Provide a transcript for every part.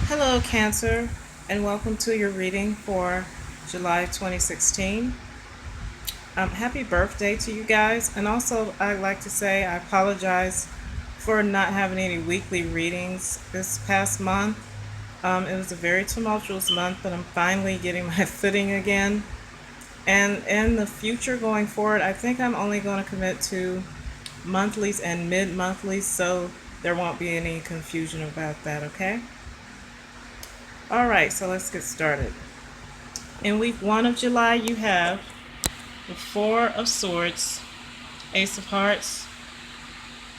Hello, Cancer, and welcome to your reading for July 2016. Happy birthday to you guys, and also I'd like to say I apologize for not having any weekly readings this past month. It was a very tumultuous month, but I'm finally getting my footing again. And in the future going forward, I think I'm only going to commit to monthlies and mid-monthlies, so there won't be any confusion about that, okay? All right, so let's get started. In week 1 of July, you have the Four of Swords, Ace of Hearts,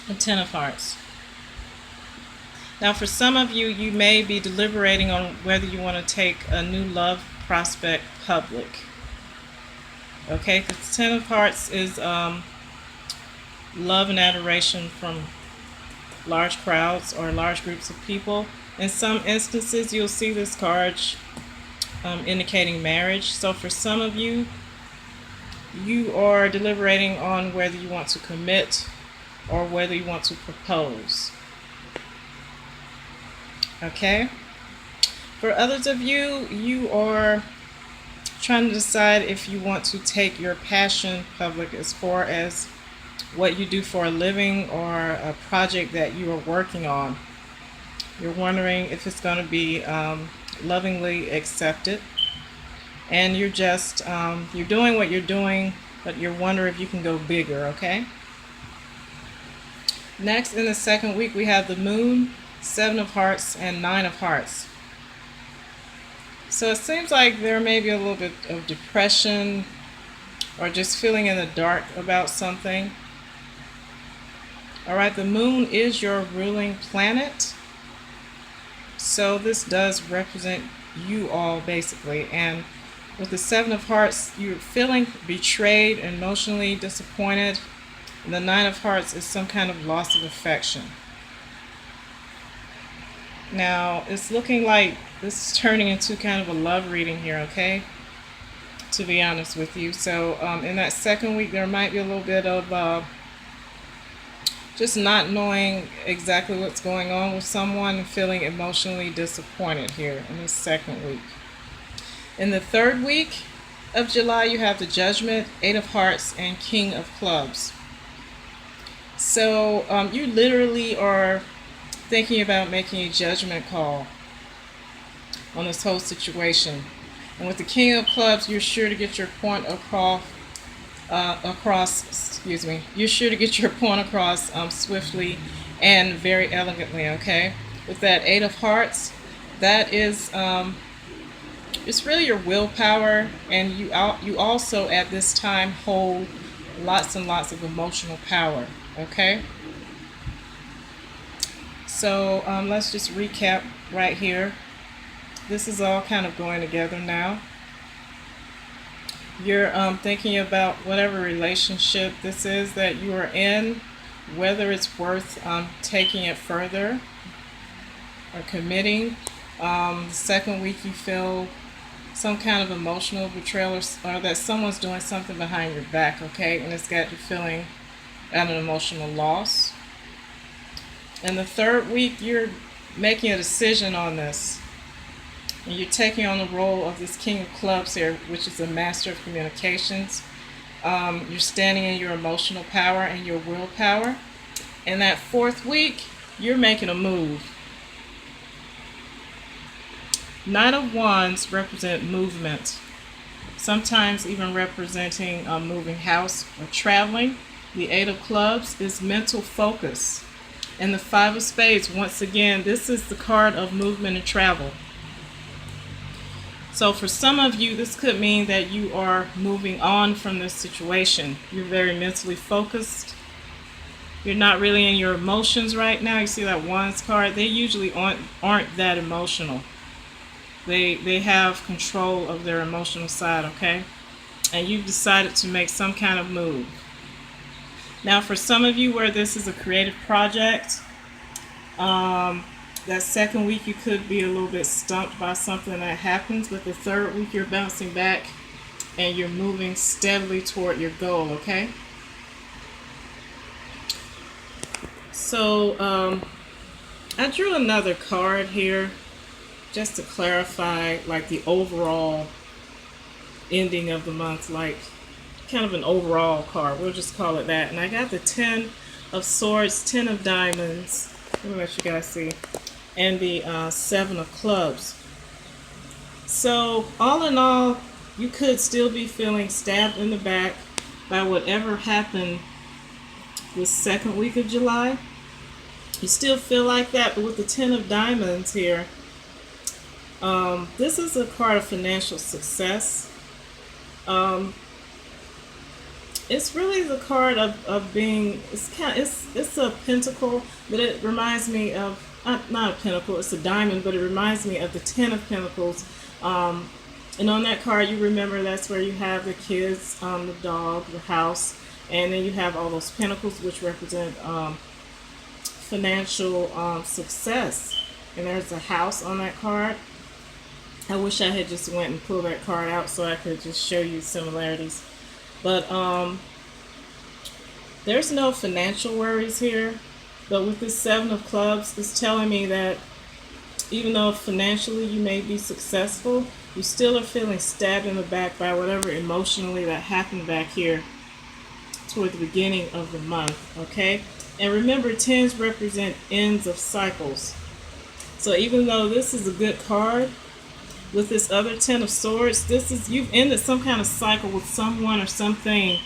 and Ten of Hearts. Now, for some of you, you may be deliberating on whether you want to take a new love prospect public. Okay, because Ten of Hearts is love and adoration from large crowds or large groups of people. In some instances, you'll see this card indicating marriage. So for some of you, you are deliberating on whether you want to commit or whether you want to propose. Okay? For others of you, you are trying to decide if you want to take your passion public as far as what you do for a living or a project that you are working on. You're wondering if it's going to be lovingly accepted, and you're just you're doing what you're doing, but you're wondering if you can go bigger. Okay. Next, in the second week, we have the Moon, Seven of Hearts, and Nine of Hearts. So it seems like there may be a little bit of depression or just feeling in the dark about something. All right, the Moon is your ruling planet. So this does represent you all basically. And with the Seven of Hearts, you're feeling betrayed, emotionally disappointed. And the Nine of Hearts is some kind of loss of affection. Now, it's looking like this is turning into kind of a love reading here, okay? To be honest with you. So in that second week, there might be a little bit of just not knowing exactly what's going on with someone and feeling emotionally disappointed here in this second week. In the third week of July, you have the Judgment, Eight of Hearts, and King of Clubs. So you literally are thinking about making a judgment call on this whole situation. And with the King of Clubs, you're sure to get your point across. You're sure to get your point across swiftly and very elegantly. Okay. With that Eight of Hearts, that is it's really your willpower, and you also at this time hold lots and lots of emotional power. Okay. So let's just recap right here. This is all kind of going together now. You're thinking about whatever relationship this is that you are in, whether it's worth taking it further or committing. The second week, you feel some kind of emotional betrayal or that someone's doing something behind your back, okay? And it's got you feeling at an emotional loss. In the third week, you're making a decision on this. And you're taking on the role of this King of Clubs here, which is a master of communications. You're standing in your emotional power and your willpower. In that fourth week, you're making a move. Knight of Wands represent movement, sometimes even representing moving house or traveling. The Eight of Clubs is mental focus. And the Five of Spades, once again, this is the card of movement and travel. So for some of you, this could mean that you are moving on from this situation. You're very mentally focused. You're not really in your emotions right now. You see that Wands card? They usually aren't that emotional. They have control of their emotional side, okay? And you've decided to make some kind of move. Now for some of you where this is a creative project, that second week you could be a little bit stumped by something that happens, but the third week you're bouncing back and you're moving steadily toward your goal, okay? So I drew another card here just to clarify like the overall ending of the month, like kind of an overall card. We'll just call it that. And I got the 10 of Swords, 10 of Diamonds. Let me let you guys see. And the 7 of Clubs. So all in all, you could still be feeling stabbed in the back by whatever happened this second week of July. You still feel like that, but with the 10 of Diamonds here, this is a card of financial success. It's really the card of being, it's a pentacle, but it reminds me of, not a pentacle, it's a diamond, but it reminds me of the 10 of Pentacles. And on that card, you remember that's where you have the kids, the dog, the house, and then you have all those pentacles, which represent financial success. And there's a house on that card. I wish I had just went and pulled that card out so I could just show you similarities. But there's no financial worries here. But with this 7 of Clubs, it's telling me that even though financially you may be successful, you still are feeling stabbed in the back by whatever emotionally that happened back here toward the beginning of the month, okay? And remember, 10s represent ends of cycles. So even though this is a good card, with this other 10 of Swords, this is, you've ended some kind of cycle with someone or something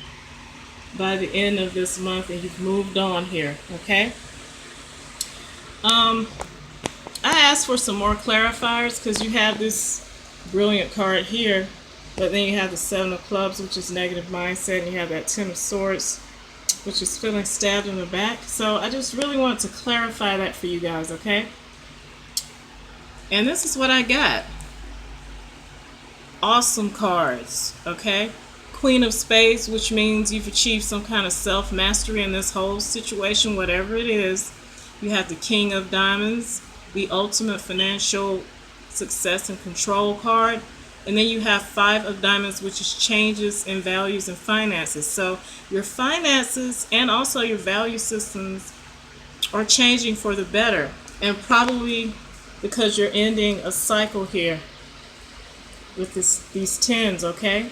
by the end of this month, and you've moved on here, okay? I asked for some more clarifiers because you have this brilliant card here, but then you have the 7 of Clubs, which is negative mindset, and you have that 10 of Swords, which is feeling stabbed in the back. So I just really want to clarify that for you guys, okay? And this is what I got. Awesome cards, okay? Queen of Spades, which means you've achieved some kind of self-mastery in this whole situation, whatever it is. You have the King of Diamonds, the ultimate financial success and control card. And then you have 5 of Diamonds, which is changes in values and finances. So your finances and also your value systems are changing for the better. And probably because you're ending a cycle here with these 10s, okay?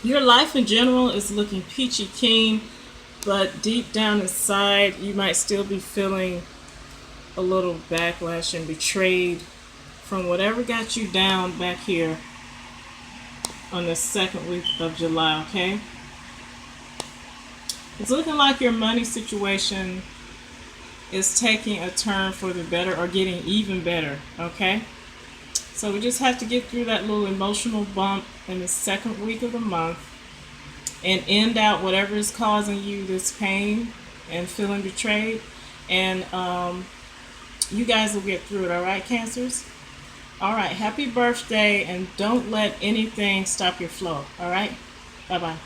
Your life in general is looking peachy keen, but deep down inside, you might still be feeling a little backlash and betrayed from whatever got you down back here on the second week of July, okay? It's looking like your money situation is taking a turn for the better or getting even better, okay? So we just have to get through that little emotional bump in the second week of the month and end out whatever is causing you this pain and feeling betrayed. And you guys will get through it, all right, Cancers? All right, happy birthday, and don't let anything stop your flow, all right? Bye-bye.